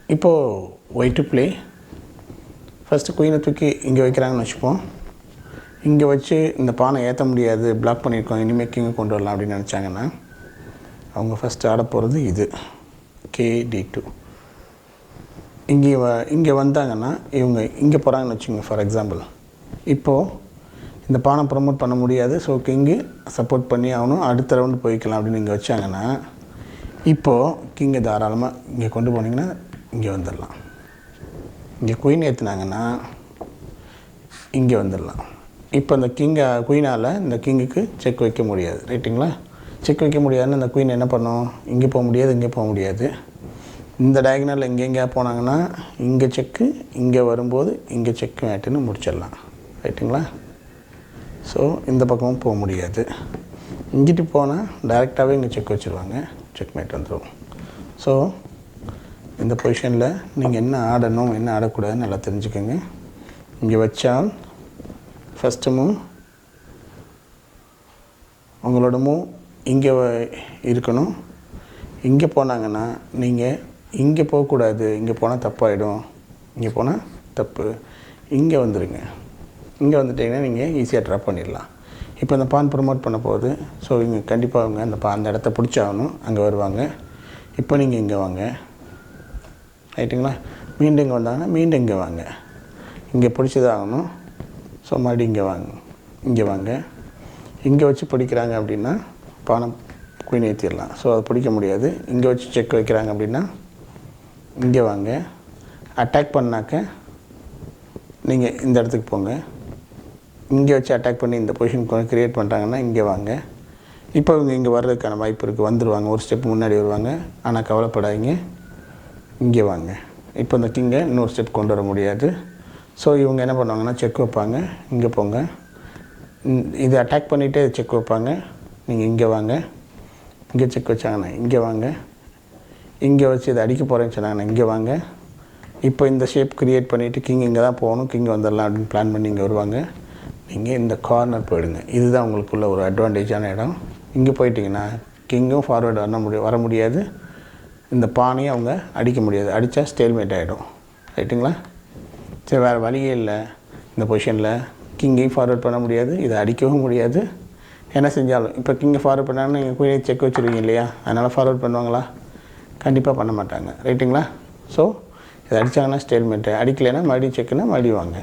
இப்போது white to play. First குயினை தூக்கி இங்கே வைக்கிறாங்கன்னு வச்சுப்போம். இங்கே வச்சு இந்த பானை ஏற்ற முடியாது, பிளாக் பண்ணியிருக்கோம், இனிமேல் கிங்கை கொண்டு வரலாம் அப்படின்னு நினச்சாங்கன்னா அவங்க ஃபஸ்ட்டு ஆட போகிறது இது KD2. இங்கே வந்தாங்கன்னா இவங்க இங்கே போகிறாங்கன்னு வச்சுக்கோங்க. ஃபார் எக்ஸாம்பிள் இப்போது இந்த பானை ப்ரமோட் பண்ண முடியாது, ஸோ கிங்கு சப்போர்ட் பண்ணி ஆகணும், அடுத்த ரவுண்டு போய்க்கலாம் அப்படின்னு இங்கே வச்சாங்கன்னா இப்போது கிங்கை தாராளமாக இங்கே கொண்டு போனீங்கன்னா இங்கே வந்துடலாம். இங்கே குயின் ஏற்றுனாங்கன்னா இங்கே வந்துடலாம். இப்போ இந்த குயினால் இந்த கிங்குக்கு செக் வைக்க முடியாது, ரைட்டுங்களா? செக் வைக்க முடியாதுன்னு இந்த குயின் என்ன பண்ணும்? இங்கே போக முடியாது, இங்கே போக முடியாது. இந்த டயகனலில் எங்கெங்கே போனாங்கன்னா இங்கே செக்கு, இங்கே வரும்போது இங்கே செக்கு மேட்டுன்னு முடிச்சிடலாம், ரைட்டுங்களா? ஸோ இந்த பக்கமும் போக முடியாது. இங்கிட்டு போனால் டைரெக்டாகவே இங்கே செக் வச்சுருவாங்க, செக் மேட் வந்துடும். ஸோ இந்த பொசிஷனில் நீங்கள் என்ன ஆடணும் என்ன ஆடக்கூடாதுன்னு நல்லா தெரிஞ்சுக்கோங்க. இங்கே வச்சால் ஃபஸ்ட்டு மூவ் உங்களோட மூவ் இங்கே இருக்கணும். இங்கே போனாங்கன்னா நீங்கள் இங்கே போகக்கூடாது, இங்கே போனால் தப்பாகிடும், இங்கே போனால் தப்பு. இங்கே வந்துடுங்க. இங்கே வந்துட்டிங்கன்னா நீங்கள் ஈஸியாக ட்ராப் பண்ணிடலாம். இப்போ இந்த பான் ப்ரமோட் பண்ண போகுது, ஸோ இங்கே கண்டிப்பாக அவங்க அந்த இடத்த பிடிச்சாகணும், அங்கே வருவாங்க. இப்போ நீங்கள் இங்கே வாங்க, ரைட்டுங்களா? மீண்டும் இங்கே வந்தாங்கன்னா மீண்டும் இங்கே வாங்க, இங்கே பிடிச்சதாகணும். ஸோ மறுபடியும் இங்கே வாங்க. இங்கே வச்சு பிடிக்கிறாங்க அப்படின்னா பானை குயின் ஏற்றிடலாம். ஸோ அதை பிடிக்க முடியாது. இங்கே வச்சு செக் வைக்கிறாங்க அப்படின்னா இங்கே வாங்க. அட்டாக் பண்ணாக்க நீங்கள் இந்த இடத்துக்கு போங்க. இங்கே வச்சு அட்டாக் பண்ணி இந்த பொசிஷன் க்ரியேட் பண்ணுறாங்கன்னா இங்கே வாங்க. இப்போ இவங்க இங்கே வர்றதுக்கான வாய்ப்பு இருக்குது, வந்துடுவாங்க, ஒரு ஸ்டெப் முன்னாடி வருவாங்க. ஆனால் கவலைப்படாதீங்க, இங்கே வாங்க. இப்போ இந்த கிங்கை இன்னொரு ஸ்டெப் கொண்டு வர முடியாது. ஸோ இவங்க என்ன பண்ணுவாங்கன்னா செக் வைப்பாங்க, இங்கே போங்க. இது அட்டாக் பண்ணிவிட்டு செக் வைப்பாங்க, நீங்கள் இங்கே வாங்க. இங்கே செக் வச்சாங்கன்னா இங்கே வாங்க. இங்கே வச்சு இதை அடிக்க போகிறேன்னு சொன்னாங்கன்னா இங்கே வாங்க. இப்போ இந்த ஷேப் க்ரியேட் பண்ணிவிட்டு கிங் இங்கே தான் போகணும், கிங் வந்துடலாம் அப்படின்னு பிளான் பண்ணி இங்கே வருவாங்க. நீங்கள் இந்த கார்னர் போயிடுங்க. இதுதான் உங்களுக்குள்ள ஒரு அட்வான்டேஜான இடம். இங்கே போயிட்டிங்கன்னா கிங்கும் ஃபார்வேர்டு வர முடியாது, இந்த பானையும் அவங்க அடிக்க முடியாது. அடித்தா ஸ்டேல்மேட் ஆகிடும், ரைட்டுங்களா? சரி, வேறு வழியே இல்லை. இந்த பொசிஷனில் கிங்கையும் ஃபார்வேர்ட் பண்ண முடியாது, இதை அடிக்கவும் முடியாது. என்ன செஞ்சாலும் இப்போ கிங்கை ஃபார்வர்ட் பண்ணாங்கன்னா நீங்கள் குயினை செக் வச்சுருவீங்க இல்லையா? அதனால் ஃபார்வர்ட் பண்ணுவாங்களா? கண்டிப்பாக பண்ண மாட்டாங்க, ரைட்டுங்களா? ஸோ இதை அடித்தாங்கன்னா ஸ்டேல்மெண்ட்டு, அடிக்கலைன்னா மறுபடியும் செக்குன்னா மறுபடியும் வாங்க.